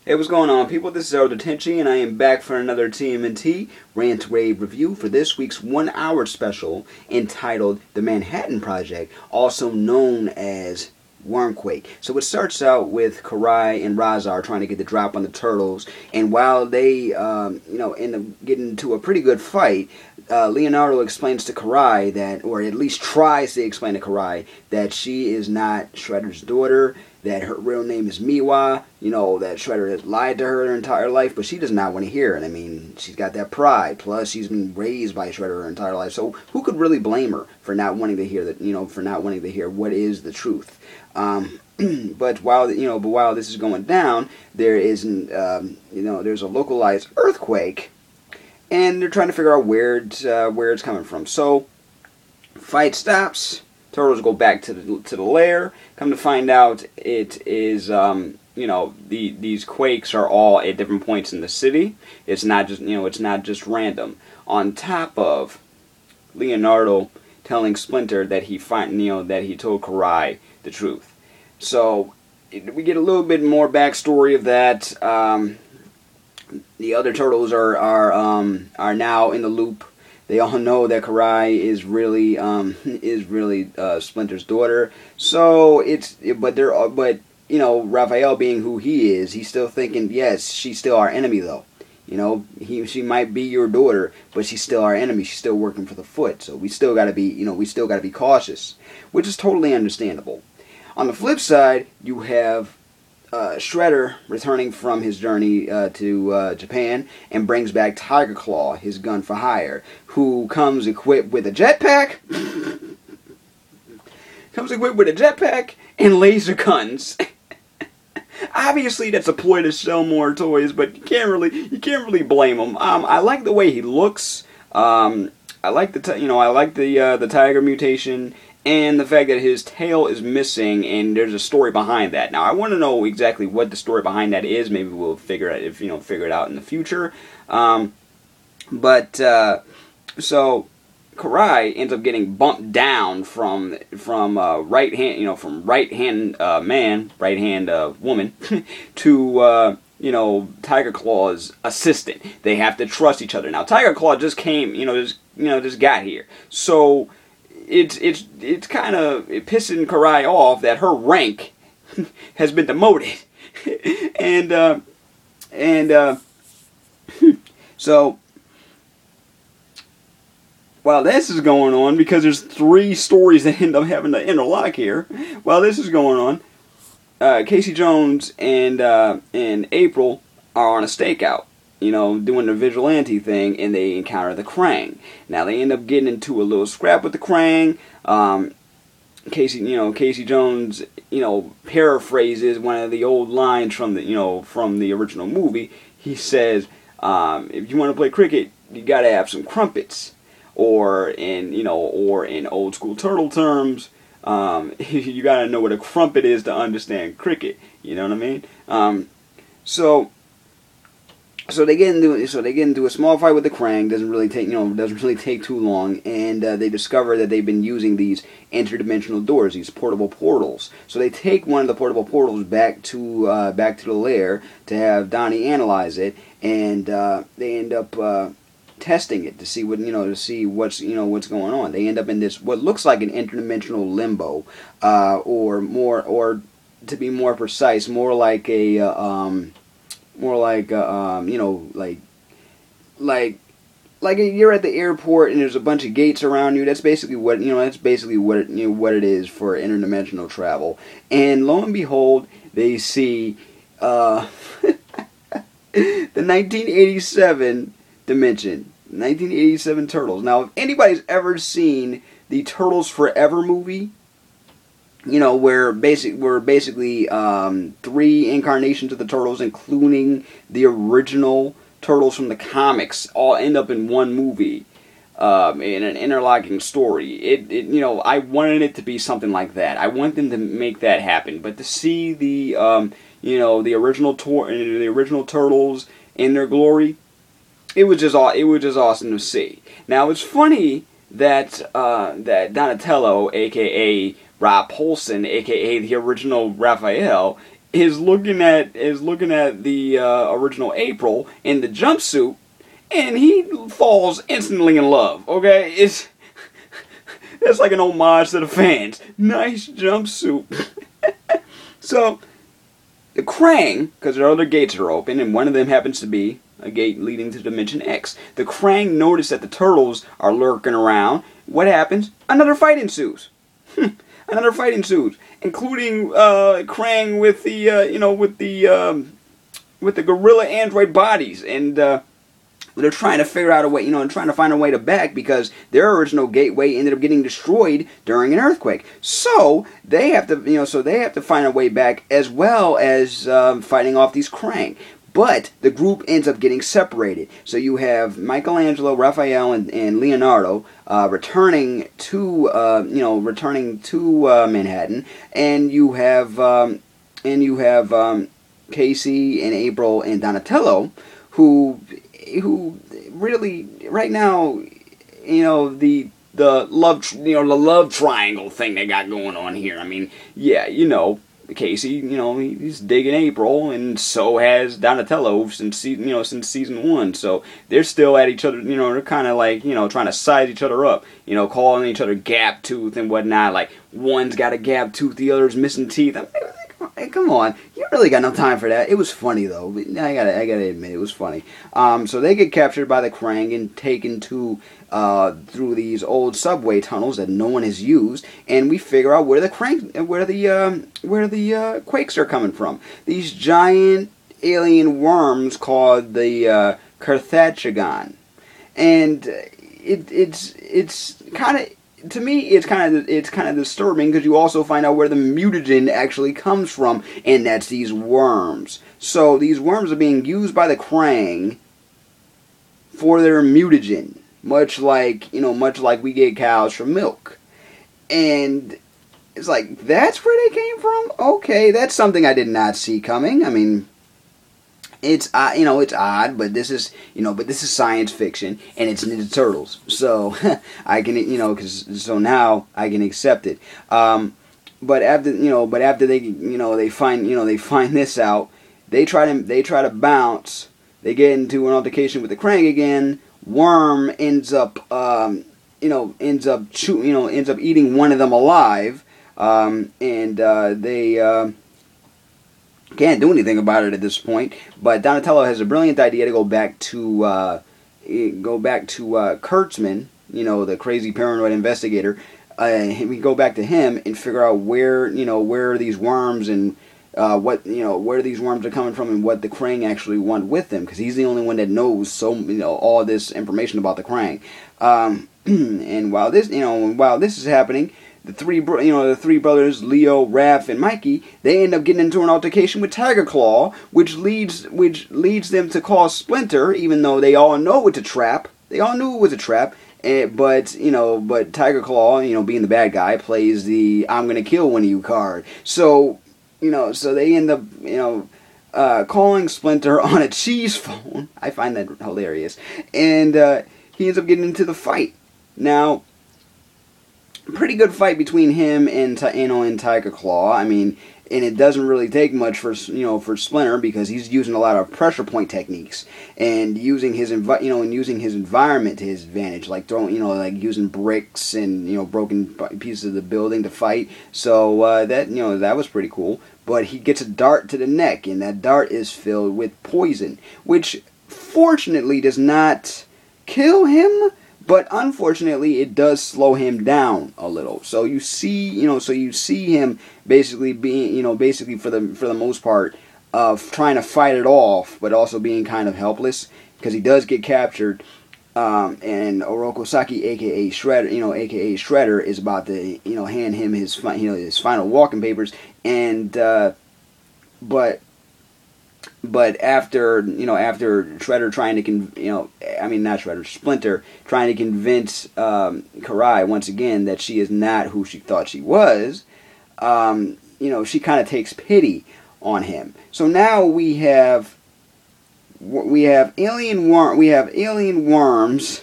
Hey, what's going on, people? This is Earl Tenchi, and I am back for another TMNT Rant Rave review for this week's 1 hour special entitled The Manhattan Project, also known as Wormquake. So it starts out with Kari and Razar trying to get the drop on the turtles, and while they, end up getting into a pretty good fight, Leonardo explains to Kari that, or at least tries to explain to Kari, that she is not Shredder's daughter, that her real name is Miwa, that Shredder has lied to her entire life, but she does not want to hear it. I mean, she's got that pride, plus she's been raised by Shredder her entire life, so who could really blame her for not wanting to hear that, for not wanting to hear what is the truth? But while this is going down, there's a localized earthquake, and they're trying to figure out where it's coming from. So, fight stops. Turtles go back to the lair. Come to find out, it is these quakes are all at different points in the city. It's not just random. On top of Leonardo telling Splinter that he told Kari the truth. So we get a little bit more backstory of that. The other turtles are now in the loop. They all know that Kari is really Splinter's daughter. So Raphael being who he is, he's still thinking, yes, she's still our enemy though. She might be your daughter, but she's still our enemy. She's still working for the Foot. So we still got to be cautious, which is totally understandable. On the flip side, you have Shredder returning from his journey to Japan and brings back Tiger Claw, his gun for hire, who comes equipped with a jetpack, and laser guns. Obviously, that's a ploy to sell more toys, but you can't really blame him. I like the way he looks. I like the tiger mutation. And the fact that his tail is missing, and there's a story behind that. Now, I want to know exactly what the story behind that is. Maybe we'll figure it out in the future. So Kari ends up getting bumped down from right hand woman to Tiger Claw's assistant. They have to trust each other. Now, Tiger Claw just just got here, so it's kind of pissing Kari off that her rank has been demoted, so while this is going on, because there's 3 stories that end up having to interlock here. While this is going on, Casey Jones and April are on a stakeout, doing the vigilante thing, and they encounter the Krangg. Now they end up getting into a little scrap with the Krangg. Casey Jones, paraphrases one of the old lines from the original movie. He says, "If you want to play cricket, you gotta have some crumpets," or in old school turtle terms, you gotta know what a crumpet is to understand cricket. You know what I mean? So they get into a small fight with the Krangg. Doesn't really take too long, and they discover that they've been using these interdimensional doors, these portable portals. So they take one of the portable portals back to the lair to have Donnie analyze it, and they end up testing it to see what's going on. They end up in this what looks like an interdimensional limbo, or to be more precise, more like you're at the airport and there's a bunch of gates around you. That's basically what it is for interdimensional travel. And lo and behold, they see the 1987 dimension, 1987 Turtles. Now, if anybody's ever seen the Turtles Forever movie, where basically 3 incarnations of the Turtles, including the original Turtles from the comics, all end up in one movie, in an interlocking story. I wanted it to be something like that. I want them to make that happen. But to see the original Turtles in their glory, it was just awesome to see. Now, it's funny that Donatello, aka Rob Paulsen, aka the original Raphael, is looking at the original April in the jumpsuit, and he falls instantly in love. Okay, it's like an homage to the fans. Nice jumpsuit. So the Krangg, because their other gates are open, and one of them happens to be a gate leading to Dimension X. The Krangg notice that the turtles are lurking around. What happens? Another fight ensues. Another fight ensues, including Krangg with the gorilla android bodies, and they're trying to figure out a way, and trying to find a way to back, because their original gateway ended up getting destroyed during an earthquake. So they have to, find a way back, as well as fighting off these Krangg. But the group ends up getting separated. So you have Michelangelo, Raphael, and Leonardo returning to Manhattan, and you have Casey and April and Donatello, who really right now, the love triangle thing they got going on here. I mean, yeah, Casey, he's digging April, and so has Donatello since season 1. So they're still at each other. They're kind of like trying to size each other up. Calling each other gap tooth and whatnot. Like one's got a gap tooth, the other's missing teeth. I mean, come on, you really got no time for that. It was funny though. I gotta admit, it was funny. So they get captured by the Krangg and taken to through these old subway tunnels that no one has used, and we figure out where the quakes are coming from. These giant alien worms called the Carthagogon, and it's kind of. To me, it's kind of disturbing, because you also find out where the mutagen actually comes from, and that's these worms. So these worms are being used by the Krangg for their mutagen, much like we get cows from milk. And it's like, that's where they came from? Okay, that's something I did not see coming. I mean, it's odd, but this is science fiction, and it's Ninja Turtles, so I can, so now I can accept it. But after they find this out, they try to bounce. They get into an altercation with the Krangg again. Worm ends up eating one of them alive, and they can't do anything about it at this point. But Donatello has a brilliant idea to go back to Kurtzman, the crazy paranoid investigator. We go back to him and figure out where these worms and where these worms are coming from, and what the Krangg actually want with them, because he's the only one that knows all this information about the Krangg. And while this is happening, the three brothers, Leo, Raph, and Mikey, they end up getting into an altercation with Tiger Claw, which leads them to call Splinter, even though they all know it's a trap. They all knew it was a trap, but Tiger Claw, being the bad guy, plays the "I'm gonna kill one of you" card. So they end up calling Splinter on a cheese phone. I find that hilarious, and he ends up getting into the fight. Now, pretty good fight between him and Tiger Claw. I mean, and it doesn't really take much for Splinter, because he's using a lot of pressure point techniques and using his environment to his advantage, like throwing using bricks and broken pieces of the building to fight. So that was pretty cool. But he gets a dart to the neck, and that dart is filled with poison, which fortunately does not kill him. But unfortunately, it does slow him down a little. So you see him basically being, for the most part, trying to fight it off, but also being kind of helpless, because he does get captured. And Orokosaki, aka Shredder, is about to, hand him his final walking papers, and But after Shredder trying to Splinter trying to convince Kari once again that she is not who she thought she was, she kind of takes pity on him. So now we have alien worms.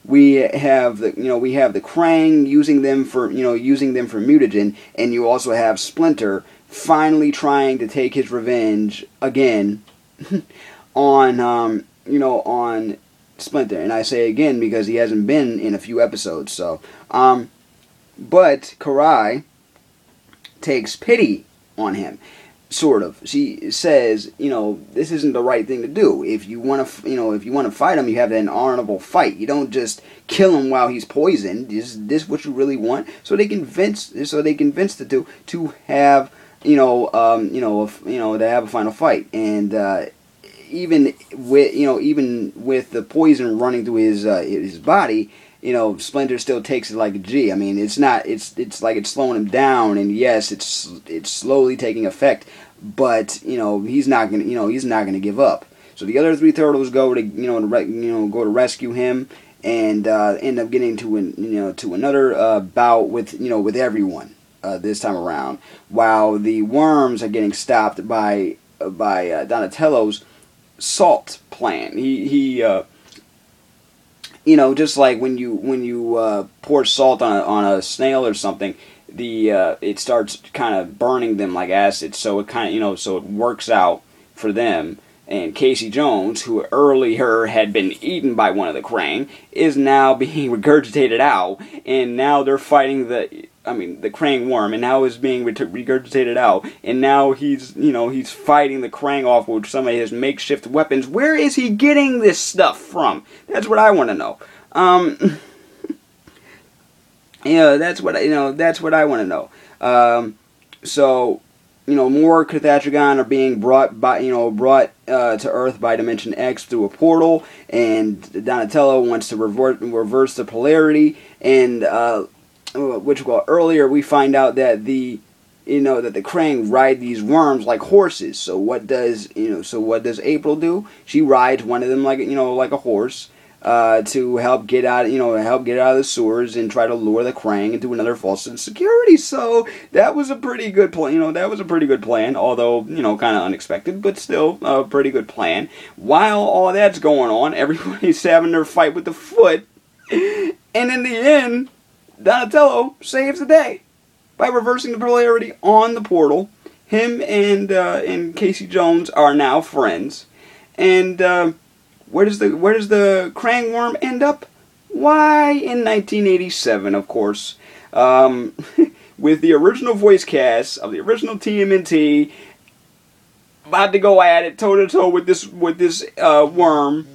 We have the Krangg using them for mutagen, and you also have Splinter finally trying to take his revenge again on on Splinter. And I say again because he hasn't been in a few episodes. So, but Kari takes pity on him. Sort of. She says, this isn't the right thing to do. If you want to, fight him, you have an honorable fight. You don't just kill him while he's poisoned. Is this what you really want? So they convince the two to have, to have a final fight. And even with the poison running through his body, Splinter still takes it like a G. I mean, it's like it's slowing him down, and yes, it's slowly taking effect, but he's not gonna give up. So the other three turtles go to rescue him, and end up getting to another bout with everyone this time around, while the worms are getting stopped by Donatello's salt plan. He just like when you pour salt on a snail or something, it starts kind of burning them like acid. So it kind of so it works out for them. And Casey Jones, who earlier had been eaten by one of the Krangg, is now being regurgitated out, and now they're fighting the Krangg worm, and now is being regurgitated out, and now he's fighting the Krangg off with some of his makeshift weapons. Where is he getting this stuff from? That's what I want to know. That's what I want to know. So, more Cathatragon are being brought to Earth by Dimension X through a portal, and Donatello wants to reverse the polarity, and earlier we find out that the Krangg ride these worms like horses. So what does April do? She rides one of them like a horse to help get out of the sewers and try to lure the Krangg into another false sense of security. So that was a pretty good plan. That was a pretty good plan, although kind of unexpected, but still a pretty good plan. While all that's going on, everybody's having their fight with the Foot, and in the end, Donatello saves the day by reversing the polarity on the portal. Him and Casey Jones are now friends. And where does the Krangg worm end up? Why, in 1987, of course, with the original voice cast of the original TMNT about to go at it toe to toe with this worm,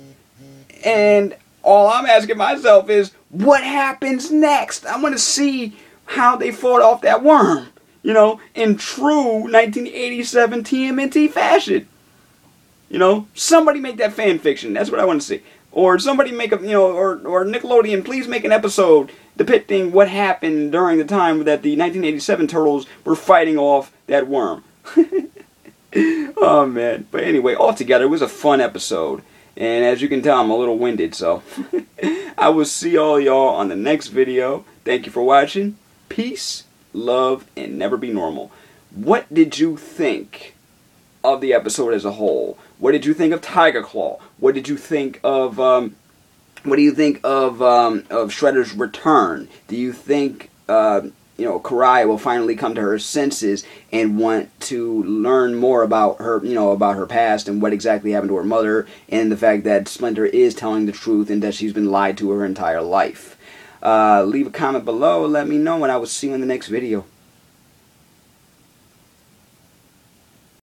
and all I'm asking myself is, what happens next? I want to see how they fought off that worm, in true 1987 TMNT fashion. Somebody make that fan fiction. That's what I want to see. Or somebody make or Nickelodeon, please make an episode depicting what happened during the time that the 1987 Turtles were fighting off that worm. Oh, man. But anyway, altogether, it was a fun episode. And as you can tell, I'm a little winded, so I will see all y'all on the next video. Thank you for watching. Peace, love, and never be normal. What did you think of the episode as a whole? What did you think of Tiger Claw? What did you think of Shredder's return? Do you think Kari will finally come to her senses and want to learn more about her, about her past and what exactly happened to her mother, and the fact that Splinter is telling the truth and that she's been lied to her entire life? Leave a comment below, let me know, and I will see you in the next video.